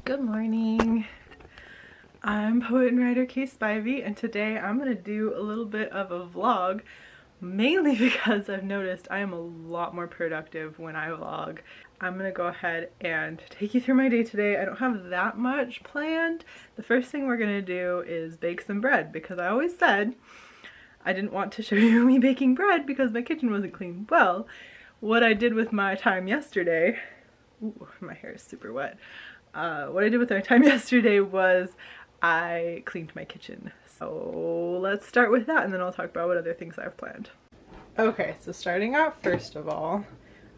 Good morning. I'm poet and writer Kaye Spivey, and today I'm going to do a little bit of a vlog, mainly because I've noticed I am a lot more productive when I vlog. I'm going to go ahead and take you through my day today. I don't have that much planned. The first thing we're going to do is bake some bread, because I always said I didn't want to show you me baking bread because my kitchen wasn't clean. Well, what I did with my time yesterday, ooh, my hair is super wet. What I did with my time yesterday was I cleaned my kitchen. So let's start with that and then I'll talk about what other things I've planned. Okay, so starting out first of all,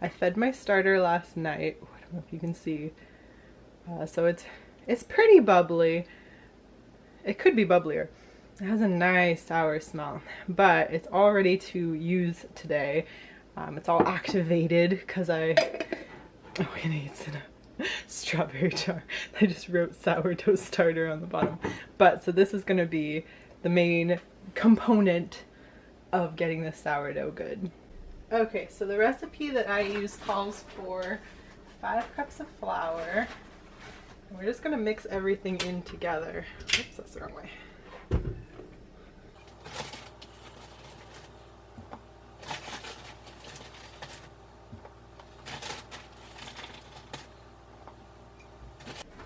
I fed my starter last night. I don't know if you can see. So it's pretty bubbly. It could be bubblier. It has a nice sour smell, but it's all ready to use today. It's all activated because oh, and it's in a strawberry jar. I just wrote sourdough starter on the bottom. But so this is going to be the main component of getting this sourdough good. Okay, so the recipe that I use calls for 5 cups of flour. And we're just going to mix everything in together. Oops, that's the wrong way.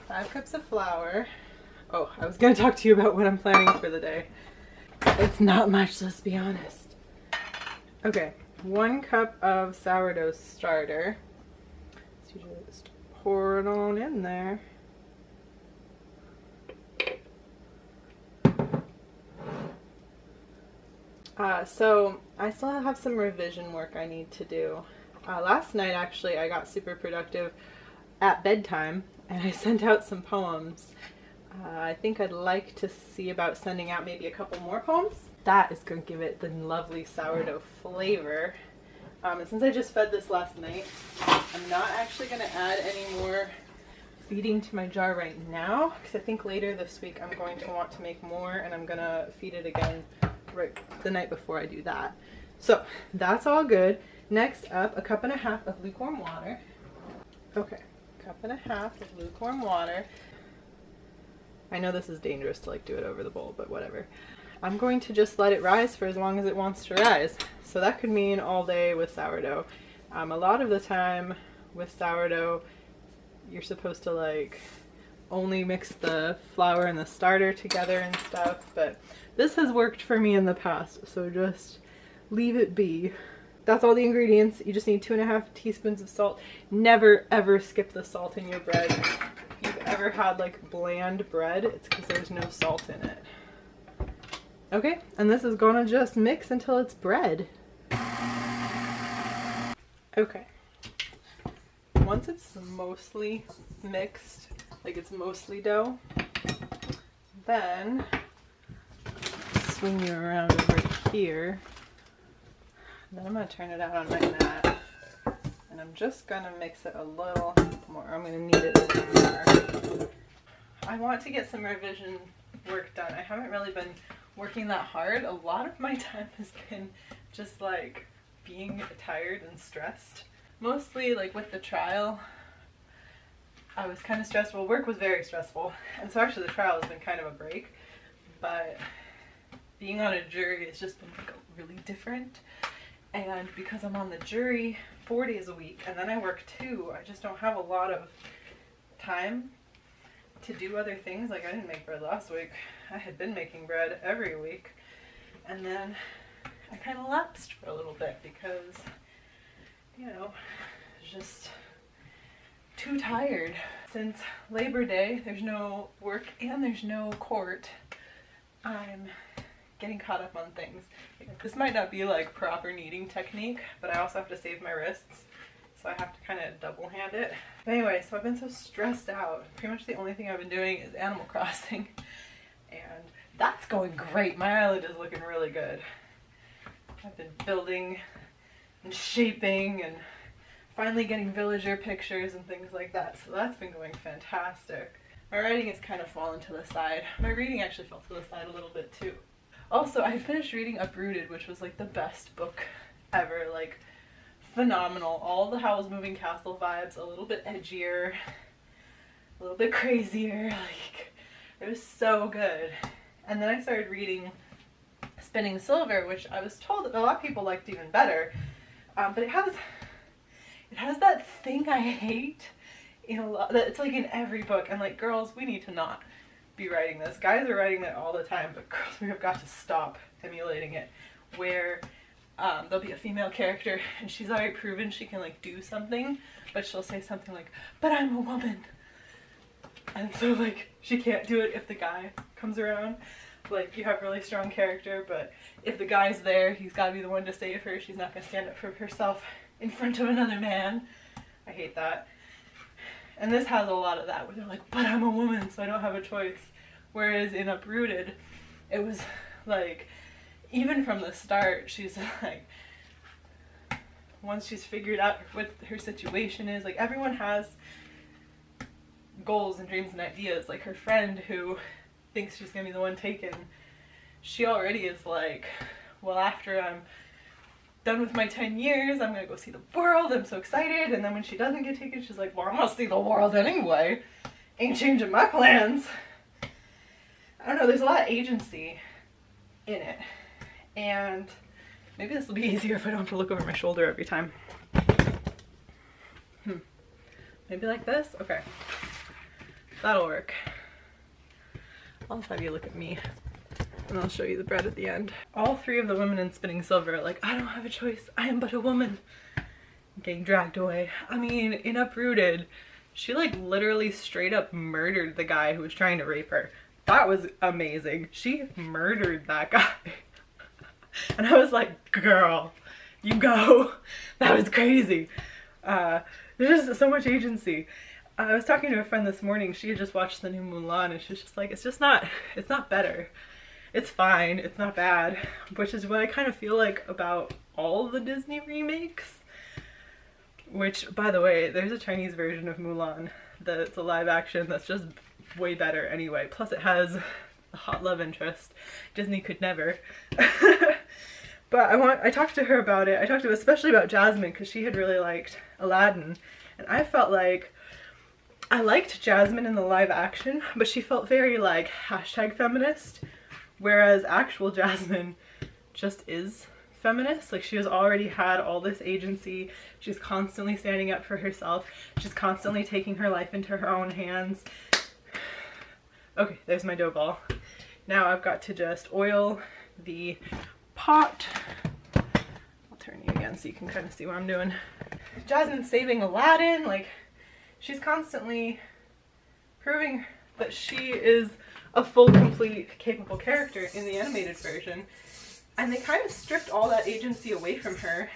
5 cups of flour. Oh, I was going to talk to you about what I'm planning for the day. It's not much, let's be honest. Okay, 1 cup of sourdough starter. So you just pour it on in there. So I still have some revision work I need to do. Last night actually I got super productive at bedtime and I sent out some poems. I think I'd like to see about sending out maybe a couple more poems. That is going to give it the lovely sourdough flavor. And since I just fed this last night, I'm not actually going to add any more feeding to my jar right now because I think later this week I'm going to want to make more and I'm going to feed it again right the night before I do that. So that's all good. Next up, 1.5 cups of lukewarm water. Okay. 1.5 cups of lukewarm water. I know this is dangerous to like do it over the bowl, but whatever. I'm going to just let it rise for as long as it wants to rise. So that could mean all day with sourdough. A lot of the time with sourdough, you're supposed to like only mix the flour and the starter together and stuff, but this has worked for me in the past, so just leave it be. That's all the ingredients. You just need 2.5 teaspoons of salt. Never ever skip the salt in your bread. If you've ever had like bland bread, it's because there's no salt in it. Okay, and this is gonna just mix until it's bread. Okay. Once it's mostly mixed, like it's mostly dough, then swing you around over here. Then I'm going to turn it out on my mat, and I'm just going to mix it a little more. I'm going to knead it a little more. I want to get some revision work done. I haven't really been working that hard. A lot of my time has been just like being tired and stressed. Mostly like with the trial, I was kind of stressed. Well, work was very stressful, and so actually the trial has been kind of a break, but being on a jury has just been like really different. And because I'm on the jury 4 days a week and then I work 2, I just don't have a lot of time to do other things. Like I didn't make bread last week. I had been making bread every week. And then I kind of lapsed for a little bit because, you know, just too tired. Since Labor Day, there's no work and there's no court. I'm getting caught up on things. This might not be like proper kneading technique, but I also have to save my wrists, so I have to kind of double hand it. But anyway, so I've been so stressed out. Pretty much the only thing I've been doing is Animal Crossing, and that's going great. My eyelid is looking really good. I've been building and shaping and finally getting villager pictures and things like that, so that's been going fantastic. My writing has kind of fallen to the side. My reading actually fell to the side a little bit too. Also, I finished reading Uprooted, which was like the best book ever. Like, phenomenal. All the Howl's Moving Castle vibes, a little bit edgier. a little bit crazier. Like, it was so good. And then I started reading Spinning Silver, which I was told that a lot of people liked even better. But it has that thing I hate in a lot, that it's like in every book. And like, girls, we need to not be writing this. Guys are writing it all the time, but girls, we have got to stop emulating it. Where there'll be a female character and she's already proven she can like do something, but she'll say something like, but I'm a woman. And so like, she can't do it if the guy comes around. Like, you have really strong character, but if the guy's there, he's got to be the one to save her. She's not going to stand up for herself in front of another man. I hate that. And this has a lot of that, where they're like, but I'm a woman, so I don't have a choice. Whereas in Uprooted, it was like, even from the start, she's like, once she's figured out what her situation is, like, everyone has goals and dreams and ideas. Like, her friend who thinks she's gonna be the one taken, she already is like, well, after I'm done with my 10 years, I'm gonna go see the world, I'm so excited. And then when she doesn't get taken, she's like, well, I'm gonna see the world anyway, ain't changing my plans. I don't know, there's a lot of agency in it, and maybe this will be easier if I don't have to look over my shoulder every time. Maybe like this? Okay, that'll work. I'll just have you look at me, and I'll show you the bread at the end. All three of the women in Spinning Silver are like, I don't have a choice, I am but a woman. Getting dragged away. I mean, in Uprooted, she like literally straight up murdered the guy who was trying to rape her. That was amazing. She murdered that guy. And I was like, girl, you go. That was crazy. There's just so much agency. I was talking to a friend this morning. She had just watched the new Mulan, and she was just like, it's not better. It's fine. It's not bad. Which is what I kind of feel like about all the Disney remakes. Which, by the way, there's a Chinese version of Mulan that's a live action that's just way better anyway. Plus it has a hot love interest. Disney could never. But I talked to her about it. I talked to her especially about Jasmine, because she had really liked Aladdin. And I felt like I liked Jasmine in the live action, but she felt very like #feminist, whereas actual Jasmine just is feminist. Like, she has already had all this agency. She's constantly standing up for herself. She's constantly taking her life into her own hands. Okay, there's my dough ball. Now I've got to just oil the pot. I'll turn you again so you can kind of see what I'm doing. Jasmine's saving Aladdin. Like, she's constantly proving that she is a full, complete, capable character in the animated version. And they kind of stripped all that agency away from her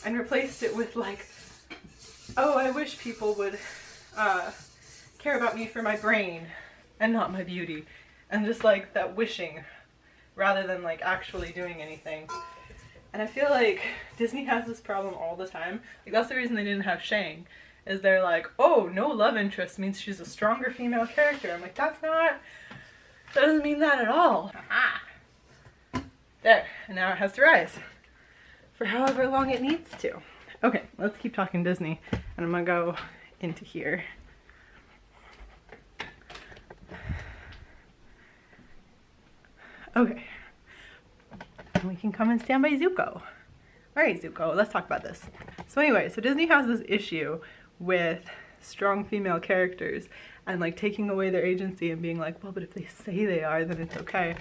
and replaced it with like, oh, I wish people would care about me for my brain and not my beauty. And just like that wishing rather than like actually doing anything. And I feel like Disney has this problem all the time. Like, that's the reason they didn't have Shang. Is they're like, oh, no love interest means she's a stronger female character. I'm like, that doesn't mean that at all. Aha. There, and now it has to rise for however long it needs to. Okay, let's keep talking Disney, and I'm gonna go into here. Okay, and we can come and stand by Zuko. All right, Zuko, let's talk about this. So anyway, so Disney has this issue with strong female characters and like taking away their agency and being like, well, but if they say they are, then it's okay.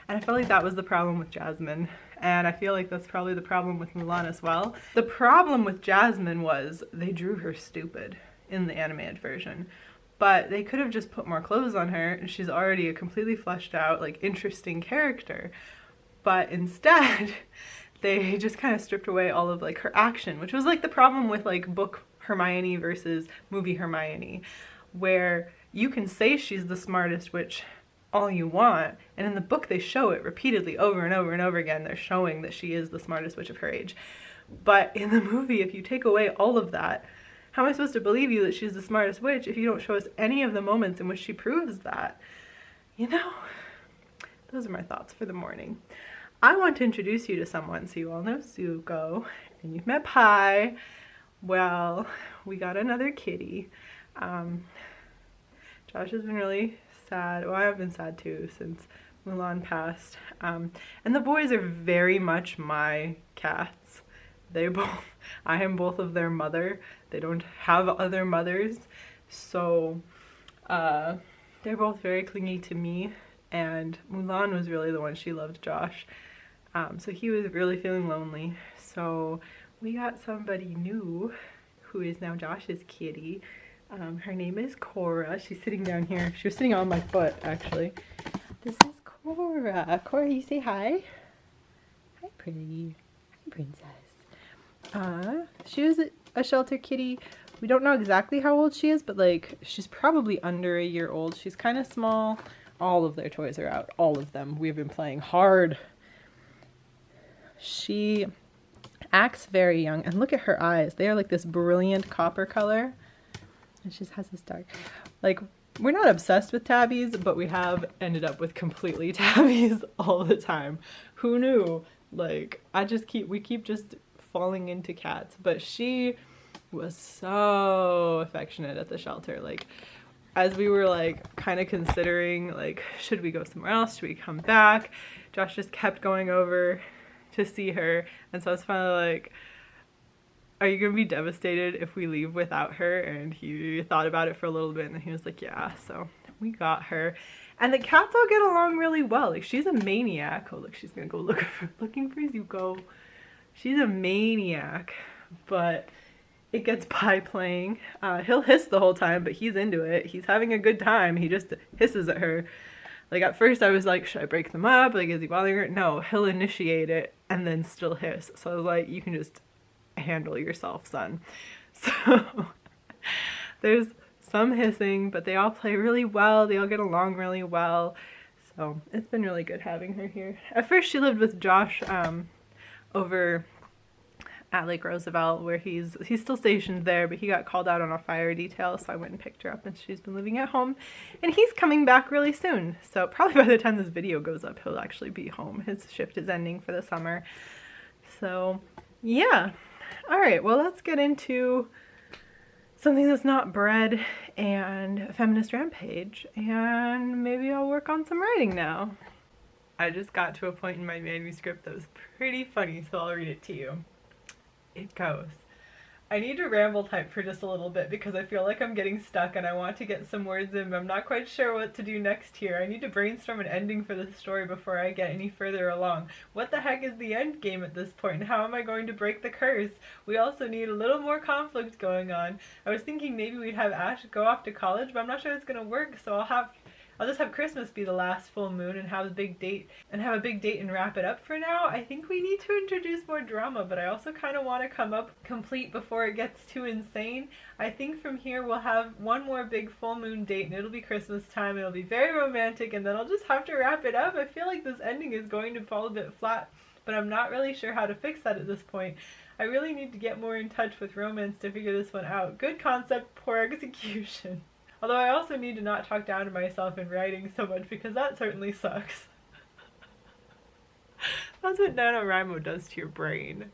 And I felt like that was the problem with Jasmine. And I feel like that's probably the problem with Mulan as well. The problem with Jasmine was they drew her stupid in the animated version. But they could have just put more clothes on her, and she's already a completely fleshed out, like, interesting character. But instead, they just kind of stripped away all of like her action, which was like the problem with like book Hermione versus movie Hermione, where you can say she's the smartest witch all you want, and in the book they show it repeatedly over and over and over again. They're showing that she is the smartest witch of her age. But in the movie, if you take away all of that, how am I supposed to believe you that she's the smartest witch if you don't show us any of the moments in which she proves that? You know? Those are my thoughts for the morning. I want to introduce you to someone. So you all know Zuko, and you've met Pi. Well, we got another kitty. Josh has been really sad. Well, I've been sad too since Mulan passed. And the boys are very much my cats. They both, I am both of their mother. They don't have other mothers. So they're both very clingy to me. And Mulan was really the one, she loved Josh. So he was really feeling lonely. So we got somebody new who is now Josh's kitty. Her name is Cora. She's sitting down here. She was sitting on my foot, actually. This is Cora. Cora, you say hi? Hi, pretty. Hi, princess. She was a shelter kitty. We don't know exactly how old she is, but like, she's probably under a year old. She's kind of small. All of their toys are out. All of them. We've been playing hard. She acts very young. And look at her eyes. They are like this brilliant copper color. And she has this dark, like, we're not obsessed with tabbies, but we have ended up with completely tabbies all the time. Who knew? Like, we keep just falling into cats. But she was so affectionate at the shelter. Like, as we were like kind of considering, like, should we go somewhere else? Should we come back? Josh just kept going over to see her. And so I was finally like, are you gonna be devastated if we leave without her? And he thought about it for a little bit and then he was like, yeah. So we got her. And the cats all get along really well. Like, she's a maniac. Oh, look, she's gonna go looking for Zuko. She's a maniac, but it gets by playing. He'll hiss the whole time, but he's into it. He's having a good time. He just hisses at her. Like, at first I was like, should I break them up? Like, is he bothering her? No, he'll initiate it and then still hiss. So I was like, you can just handle yourself, son. So there's some hissing, but they all play really well. They all get along really well. So it's been really good having her here. At first she lived with Josh over at Lake Roosevelt, where he's still stationed there, but he got called out on a fire detail, so I went and picked her up and she's been living at home. And he's coming back really soon. So probably by the time this video goes up, he'll actually be home. His shift is ending for the summer. So yeah. All right, well, let's get into something that's not bread and a feminist rampage, and maybe I'll work on some writing now. I just got to a point in my manuscript that was pretty funny, so I'll read it to you. It goes, I need to ramble type for just a little bit because I feel like I'm getting stuck and I want to get some words in, but I'm not quite sure what to do next here. I need to brainstorm an ending for this story before I get any further along. What the heck is the end game at this point, and how am I going to break the curse? We also need a little more conflict going on. I was thinking maybe we'd have Ash go off to college, but I'm not sure it's going to work, so I'll just have Christmas be the last full moon and have a big date and wrap it up for now. I think we need to introduce more drama, but I also kind of want to come up complete before it gets too insane. I think from here we'll have one more big full moon date and it'll be Christmas time. It'll be very romantic and then I'll just have to wrap it up. I feel like this ending is going to fall a bit flat, but I'm not really sure how to fix that at this point. I really need to get more in touch with romance to figure this one out. Good concept, poor execution. Although I also need to not talk down to myself in writing so much because that certainly sucks. That's what NaNoWriMo does to your brain.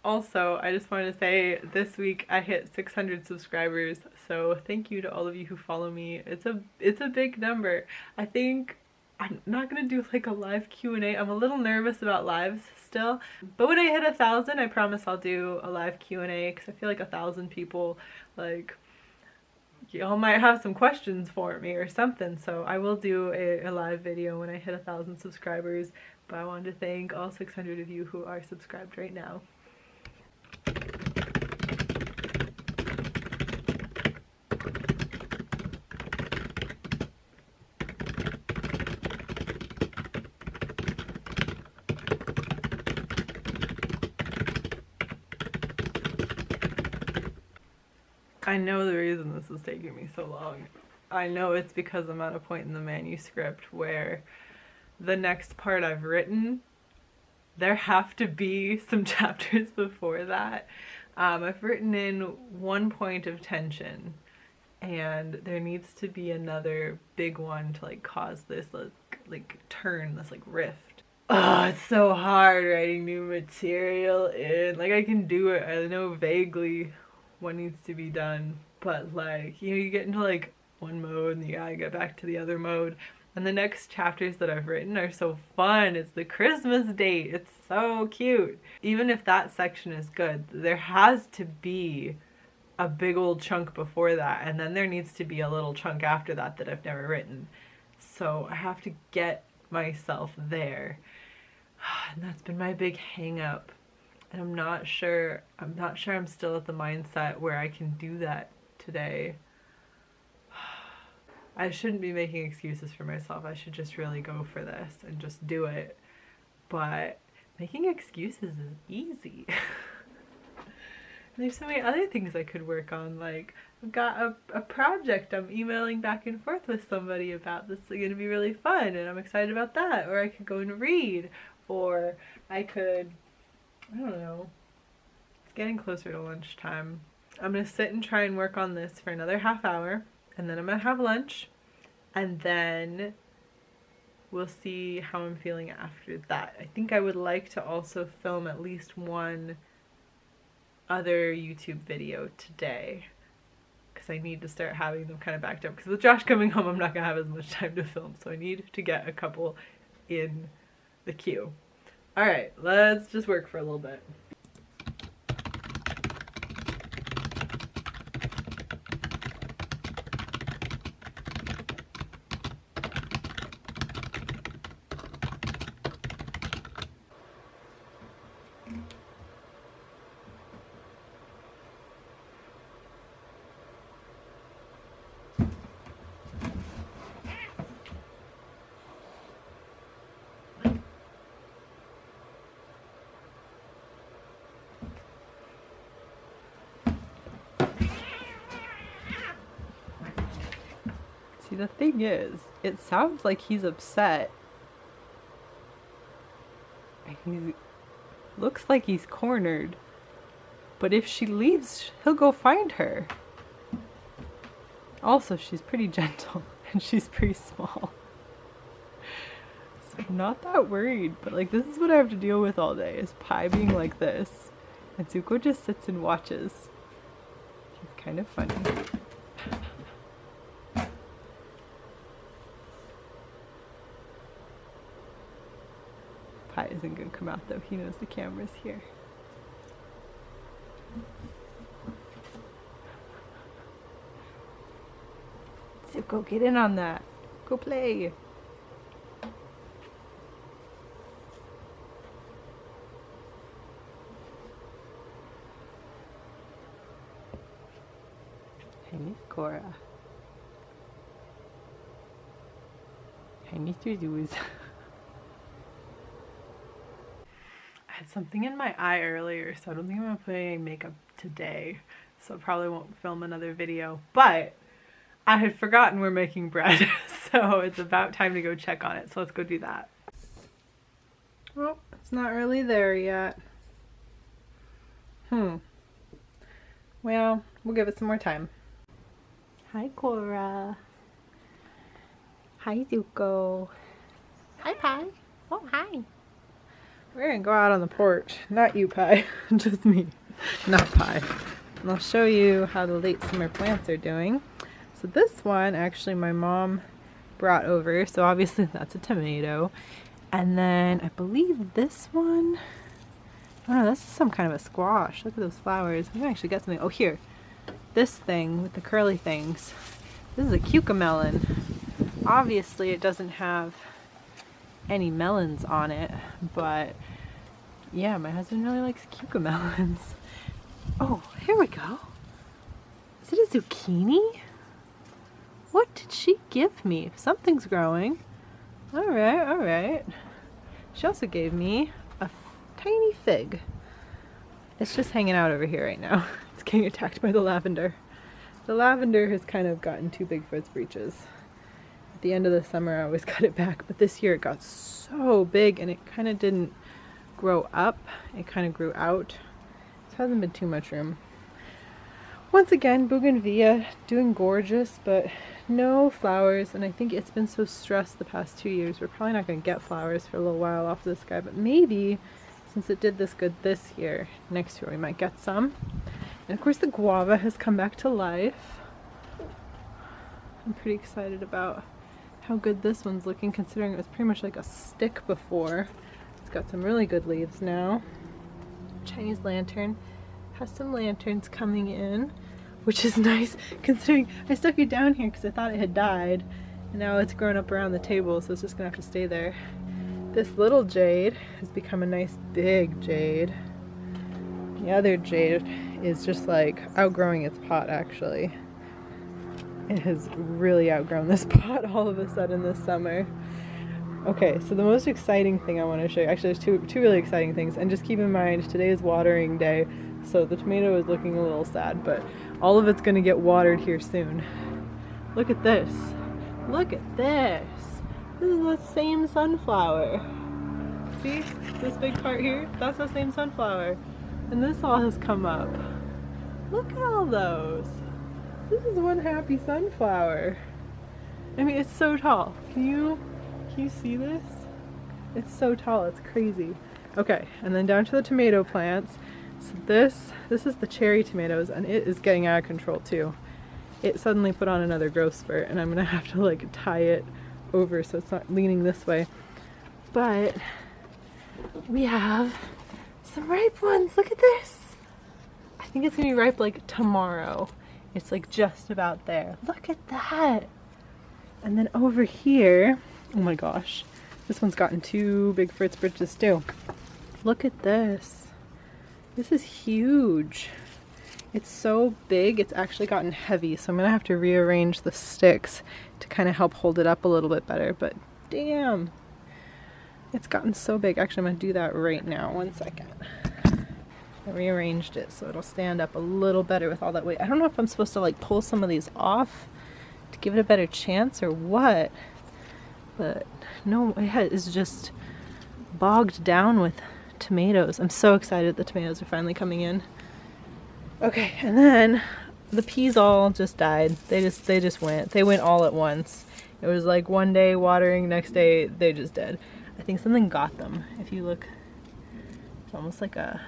Also, I just wanted to say this week I hit 600 subscribers, so thank you to all of you who follow me. It's a big number. I think I'm not gonna do like a live Q&A. I'm a little nervous about lives still, but when I hit 1,000, I promise I'll do a live Q&A because I feel like 1,000 people, like, y'all might have some questions for me or something, so I will do a live video when I hit 1,000 subscribers. But I wanted to thank all 600 of you who are subscribed right now. I know the reason this is taking me so long. I know it's because I'm at a point in the manuscript where the next part I've written, there have to be some chapters before that. I've written in one point of tension and there needs to be another big one to like cause this like turn, this like rift. Oh, it's so hard writing new material in, like I can do it, I know vaguely what needs to be done, but like, you know, you get into like one mode and you gotta get back to the other mode. And the next chapters that I've written are so fun. It's the Christmas date. It's so cute. Even if that section is good, there has to be a big old chunk before that, and then there needs to be a little chunk after that that I've never written. So I have to get myself there. And that's been my big hang up. And I'm not sure I'm still at the mindset where I can do that today. I shouldn't be making excuses for myself. I should just really go for this and just do it. But making excuses is easy. There's so many other things I could work on. Like, I've got a project I'm emailing back and forth with somebody about that's going to be really fun, and I'm excited about that. Or I could go and read. Or I could, I don't know. It's getting closer to lunchtime. I'm going to sit and try and work on this for another half hour. And then I'm gonna have lunch, and then we'll see how I'm feeling after that. I think I would like to also film at least one other YouTube video today, because I need to start having them kind of backed up. Because with Josh coming home, I'm not gonna have as much time to film, so I need to get a couple in the queue. All right, let's just work for a little bit. See, the thing is, it sounds like he's upset. He looks like he's cornered. But if she leaves, he'll go find her. Also, she's pretty gentle, and she's pretty small. So I'm not that worried, but like, this is what I have to deal with all day, is Pi being like this. And Zuko just sits and watches. He's kind of funny. Pi isn't gonna come out though, he knows the camera's here. So go get in on that. Go play. Hey, Miss Cora. Hey, Mr. Zoos. I had something in my eye earlier, so I don't think I'm gonna put any makeup today. So I probably won't film another video, but I had forgotten we're making bread, so it's about time to go check on it. So let's go do that. Well, it's not really there yet. Well, we'll give it some more time. Hi, Cora. Hi, Zuko. Hi, Pi. Oh, hi. We're gonna go out on the porch. Not you, Pi. Just me. Not Pi. And I'll show you how the late summer plants are doing. So this one, actually, my mom brought over. So obviously that's a tomato. And then I believe this one, oh no, this is some kind of a squash. Look at those flowers. We can actually get something. Oh, here. This thing with the curly things. This is a cucamelon. Obviously it doesn't have any melons on it, but yeah, my husband really likes cucamelons. Oh, here we go. Is it a zucchini? What did she give me? Something's growing. All right, all right. She also gave me a tiny fig. It's just hanging out over here right now. It's getting attacked by the lavender. The lavender has kind of gotten too big for its britches. At the end of the summer, I always cut it back, but this year it got so big and it kind of didn't grow up. It kind of grew out. There hasn't been too much room. Once again, bougainvillea doing gorgeous, but no flowers. And I think it's been so stressed the past 2 years, we're probably not going to get flowers for a little while off this guy, but maybe since it did this good this year, next year we might get some. And of course the guava has come back to life. I'm pretty excited about how good this one's looking, considering it was pretty much like a stick before. It's got some really good leaves now. Chinese lantern has some lanterns coming in, which is nice considering I stuck it down here because I thought it had died, and now it's grown up around the table, so it's just gonna have to stay there. This little jade has become a nice big jade. The other jade is just like outgrowing its pot actually. It has really outgrown this pot all of a sudden this summer. Okay, so the most exciting thing I want to show you, actually there's two really exciting things, and just keep in mind today is watering day, so the tomato is looking a little sad, but all of it's going to get watered here soon. Look at this. Look at this. This is the same sunflower. See this big part here? That's the same sunflower. And this all has come up. Look at all those. This is one happy sunflower. I mean, it's so tall. Can you see this? It's so tall, it's crazy. Okay, and then down to the tomato plants. So this is the cherry tomatoes, and it is getting out of control too. It suddenly put on another growth spurt, and I'm gonna have to like tie it over so it's not leaning this way. But we have some ripe ones. Look at this. I think it's gonna be ripe like tomorrow. It's like just about there. Look at that. And then over here, oh my gosh, this one's gotten too big for its britches too. Look at this. This is huge. It's so big, it's actually gotten heavy, so I'm gonna have to rearrange the sticks to kind of help hold it up a little bit better, but damn, it's gotten so big. Actually, I'm gonna do that right now. 1 second. I rearranged it so it'll stand up a little better with all that weight. I don't know if I'm supposed to like pull some of these off to give it a better chance or what, but no, it is just bogged down with tomatoes. I'm so excited the tomatoes are finally coming in. Okay, and then the peas all just died. They just went. They went all at once. It was like one day watering, next day they just dead. I think something got them. If you look, it's almost like a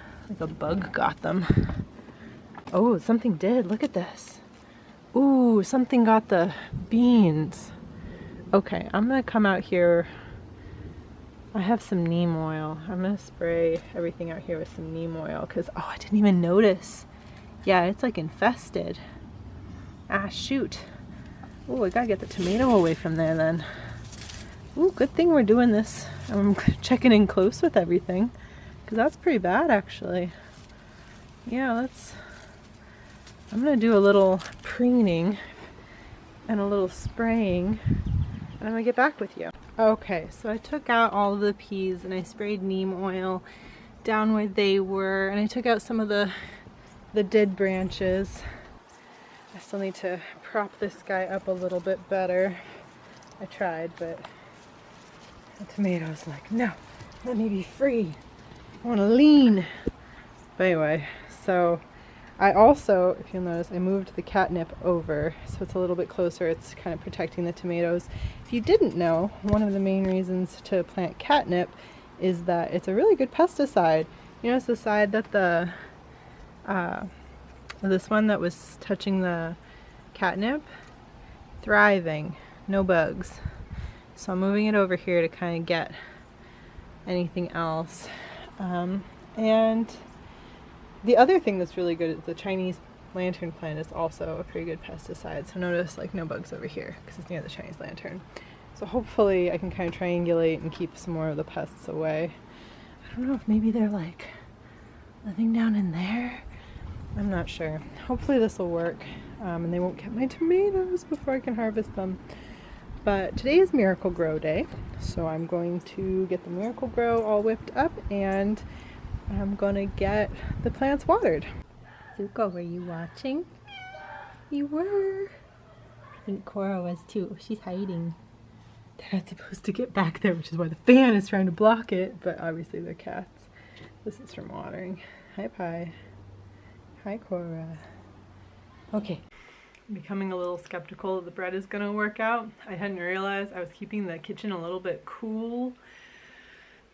bug got them. Oh, something did. Look at this. Ooh, something got the beans. Okay, I'm gonna come out here. I have some neem oil. I'm gonna spray everything out here with some neem oil because, oh, I didn't even notice. Yeah, it's like infested. Ah, shoot. Oh, I gotta get the tomato away from there then. Ooh, good thing we're doing this. I'm checking in close with everything because that's pretty bad actually. Yeah, I'm gonna do a little preening and a little spraying, and I'm gonna get back with you. Okay, so I took out all of the peas and I sprayed neem oil down where they were, and I took out some of the dead branches. I still need to prop this guy up a little bit better. I tried, but the tomato's like, no, let me be free. I want to lean. But anyway, so I also, if you'll notice, I moved the catnip over so it's a little bit closer. It's kind of protecting the tomatoes. If you didn't know, one of the main reasons to plant catnip is that it's a really good pesticide. You notice the side that this one that was touching the catnip, thriving, no bugs. So I'm moving it over here to kind of get anything else. And the other thing that's really good is the Chinese lantern plant is also a pretty good pesticide. So notice like no bugs over here because it's near the Chinese lantern. So hopefully I can kind of triangulate and keep some more of the pests away. I don't know if maybe they're like living down in there. I'm not sure. Hopefully this will work and they won't get my tomatoes before I can harvest them. But today is Miracle Grow Day, so I'm going to get the Miracle Grow all whipped up and I'm gonna get the plants watered. Zuko, were you watching? You were. I think Cora was too. She's hiding. They're not supposed to get back there, which is why the fan is trying to block it, but obviously they're cats. This is from watering. Hi, Pie. Hi, Cora. Okay. I'm becoming a little skeptical the bread is gonna work out. I hadn't realized I was keeping the kitchen a little bit cool,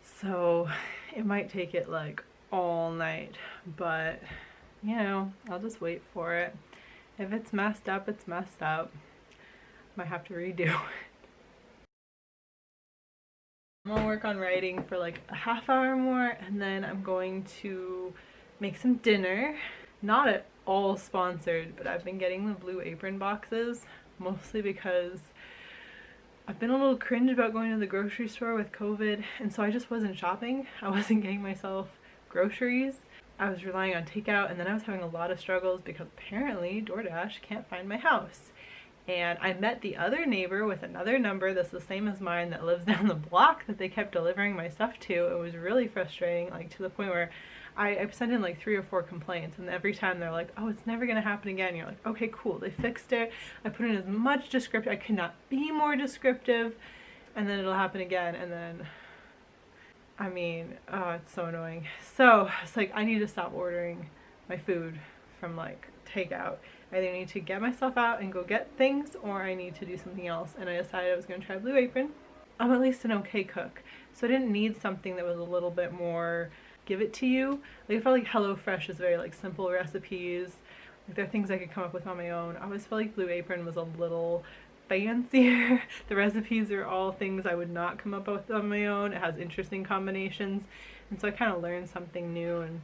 so it might take it like all night, but you know, I'll just wait for it. If it's messed up, it's messed up. might have to redo. I'm gonna work on writing for like a half hour more, and then I'm going to make some dinner. Not at all sponsored, but I've been getting the Blue Apron boxes, mostly because I've been a little cringe about going to the grocery store with COVID, and so I just wasn't shopping. I wasn't getting myself groceries. I was relying on takeout, and then I was having a lot of struggles because apparently DoorDash can't find my house. And I met the other neighbor with another number that's the same as mine that lives down the block that they kept delivering my stuff to. It was really frustrating, like to the point where I sent in like 3 or 4 complaints, and every time they're like, oh, it's never gonna happen again. You're like, okay, cool, they fixed it. I put in as much descriptive, I could not be more descriptive, and then it'll happen again, and then, I mean, oh, it's so annoying. So it's like, I need to stop ordering my food from like takeout. I either need to get myself out and go get things, or I need to do something else, and I decided I was going to try Blue Apron. I'm at least an okay cook, so I didn't need something that was a little bit more give it to you. Like I felt like HelloFresh is very like simple recipes, like there are things I could come up with on my own. I always felt like Blue Apron was a little fancier. The recipes are all things I would not come up with on my own. It has interesting combinations, and so I kind of learned something new, and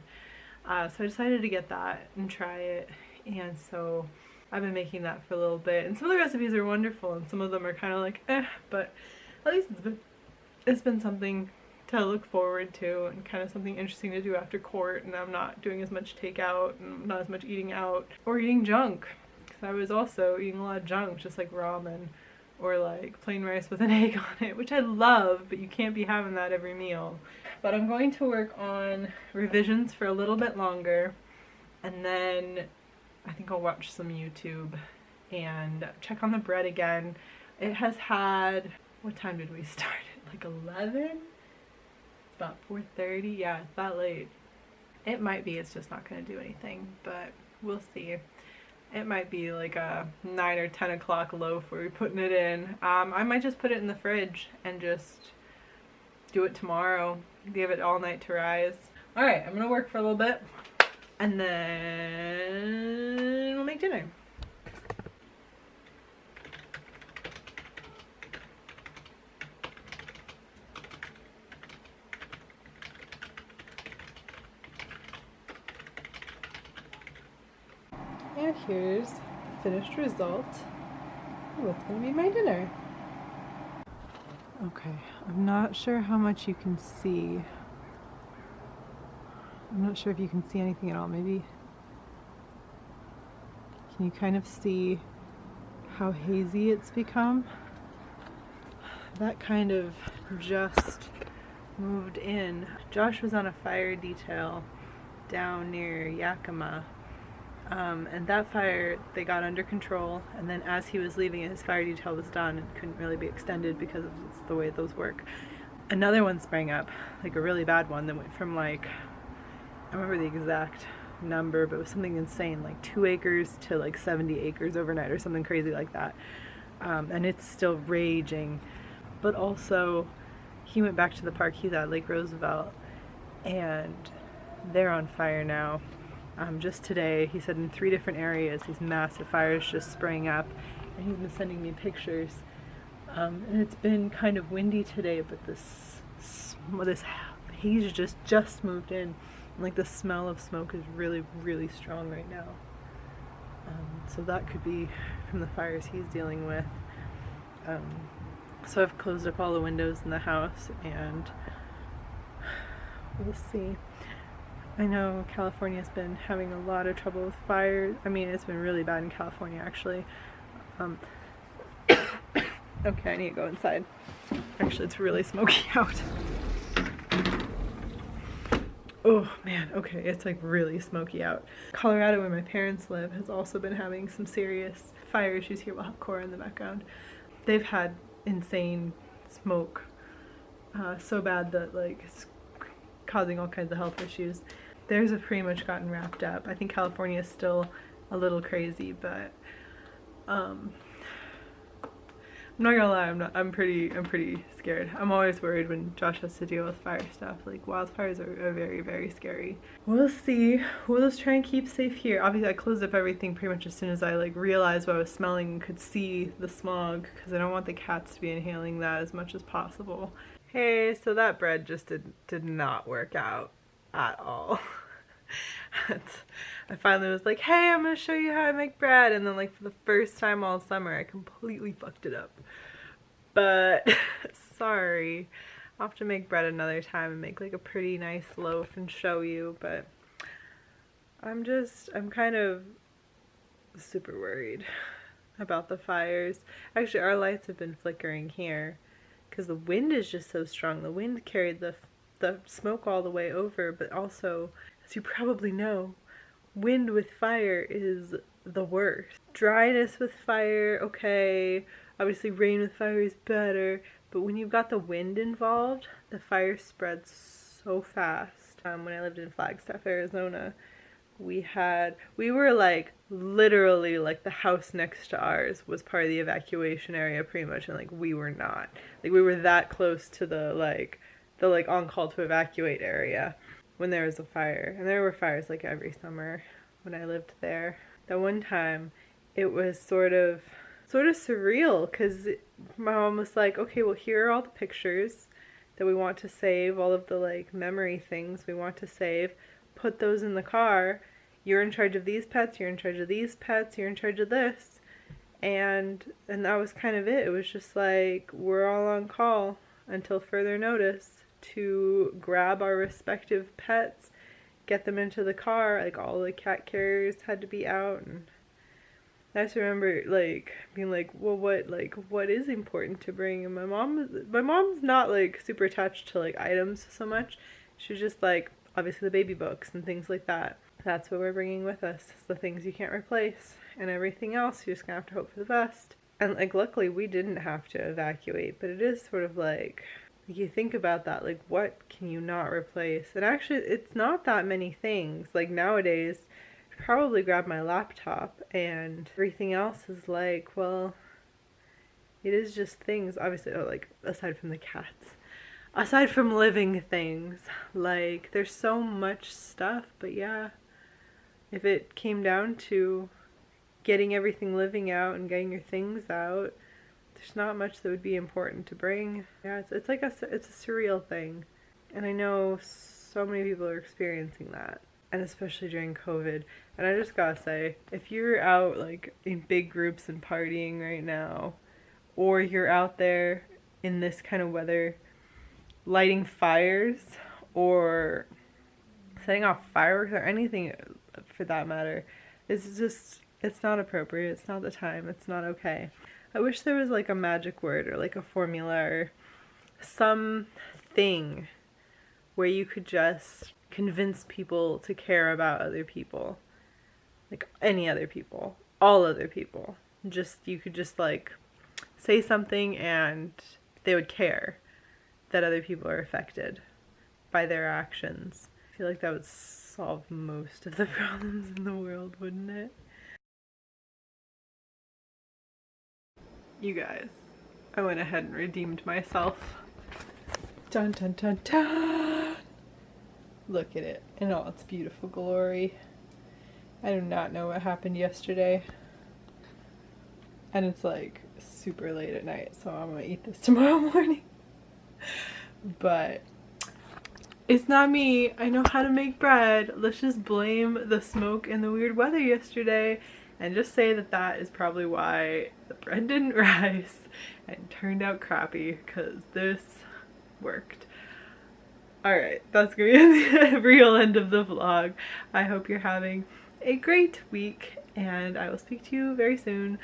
so I decided to get that and try it. And so I've been making that for a little bit, and some of the recipes are wonderful and some of them are kind of like but at least it's been something to look forward to and kind of something interesting to do after court, and I'm not doing as much takeout and not as much eating out or eating junk, because I was also eating a lot of junk, just like ramen or like plain rice with an egg on it, which I love, but you can't be having that every meal. But I'm going to work on revisions for a little bit longer, and then I think I'll watch some YouTube and check on the bread again. It has had, what time did we start it? Like 11? It's about 4:30. Yeah, it's that late. It might be it's just not going to do anything, but we'll see. It might be like a 9 or 10 o'clock loaf where we're putting it in. I might just put it in the fridge and just do it tomorrow. Give it all night to rise. Alright, I'm going to work for a little bit, and then we'll make dinner. And here's the finished result of what's going to be my dinner. Okay, I'm not sure how much you can see. I'm not sure if you can see anything at all. Maybe, can you kind of see how hazy it's become? That kind of just moved in. Josh was on a fire detail down near Yakima. And that fire, they got under control, and then as he was leaving, his fire detail was done and couldn't really be extended because of the way those work. Another one sprang up, like a really bad one that went from like, I remember the exact number, but it was something insane, like 2 acres to like 70 acres overnight or something crazy like that. And it's still raging. But also, he went back to the park he's at, Lake Roosevelt, and they're on fire now. Just today, he said in 3 different areas, these massive fires just sprang up, and he's been sending me pictures. And it's been kind of windy today, but this haze just moved in. And, like, the smell of smoke is really, really strong right now. So that could be from the fires he's dealing with. So I've closed up all the windows in the house, and we'll see. I know California's been having a lot of trouble with fires. I mean, it's been really bad in California, actually. Okay, I need to go inside. Actually, it's really smoky out. Oh man, okay, it's like really smoky out. Colorado, where my parents live, has also been having some serious fire issues. Here we'll have Cora in the background. They've had insane smoke, so bad that like it's causing all kinds of health issues. Theirs have pretty much gotten wrapped up. I think California is still a little crazy, but I'm I'm not gonna lie, I'm pretty scared. I'm always worried when Josh has to deal with fire stuff. Like wildfires are very, very scary. We'll see. We'll just try and keep safe here. Obviously I closed up everything pretty much as soon as I like realized what I was smelling and could see the smog, because I don't want the cats to be inhaling that as much as possible. Hey, so that bread just did not work out at all. I finally was like, hey, I'm gonna show you how I make bread, and then like for the first time all summer I completely fucked it up. But sorry, I'll have to make bread another time and make like a pretty nice loaf and show you. But I'm kind of super worried about the fires. Actually, our lights have been flickering here because the wind is just so strong. The wind carried the smoke all the way over, but also, as you probably know, wind with fire is the worst. Dryness with fire, okay. Obviously rain with fire is better, but when you've got the wind involved, the fire spreads so fast. When I lived in Flagstaff, Arizona, we were like literally like the house next to ours was part of the evacuation area pretty much, and like we were not. Like we were that close to the on call to evacuate area when there was a fire. And there were fires like every summer when I lived there. That one time it was sort of surreal because my mom was like, okay, well here are all the pictures that we want to save, all of the like memory things we want to save, put those in the car. You're in charge of these pets, you're in charge of these pets, you're in charge of this. And that was kind of it. It was just like, we're all on call until further notice to grab our respective pets, get them into the car. Like all the cat carriers had to be out, and I just remember like being like, well, what is important to bring? And my mom's not like super attached to like items so much. She was just like, obviously the baby books and things like that. That's what we're bringing with us. It's the things you can't replace, and everything else you're just gonna have to hope for the best. And like luckily we didn't have to evacuate, but it is sort of like you think about that, like what can you not replace? And actually it's not that many things. Like nowadays I'd probably grab my laptop, and everything else is like, well, it is just things. Obviously, like aside from the cats, aside from living things, like there's so much stuff. But yeah, if it came down to getting everything living out and getting your things out, there's not much that would be important to bring. Yeah, it's like it's a surreal thing. And I know so many people are experiencing that, and especially during COVID. And I just gotta say, if you're out like in big groups and partying right now, or you're out there in this kind of weather lighting fires or setting off fireworks or anything for that matter, it's not appropriate. It's not the time. It's not okay. I wish there was like a magic word or like a formula or something where you could just convince people to care about other people. Like any other people. All other people. You could just like say something and they would care that other people are affected by their actions. I feel like that would solve most of the problems in the world, wouldn't it? You guys, I went ahead and redeemed myself. Dun dun dun dun! Look at it in all its beautiful glory. I do not know what happened yesterday. And it's like super late at night, so I'm gonna eat this tomorrow morning. But it's not me. I know how to make bread. Let's just blame the smoke and the weird weather yesterday and just say that that is probably why the bread didn't rise and turned out crappy, because this worked. Alright, that's gonna be the real end of the vlog. I hope you're having a great week, and I will speak to you very soon.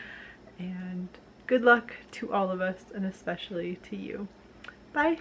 And good luck to all of us, and especially to you. Bye!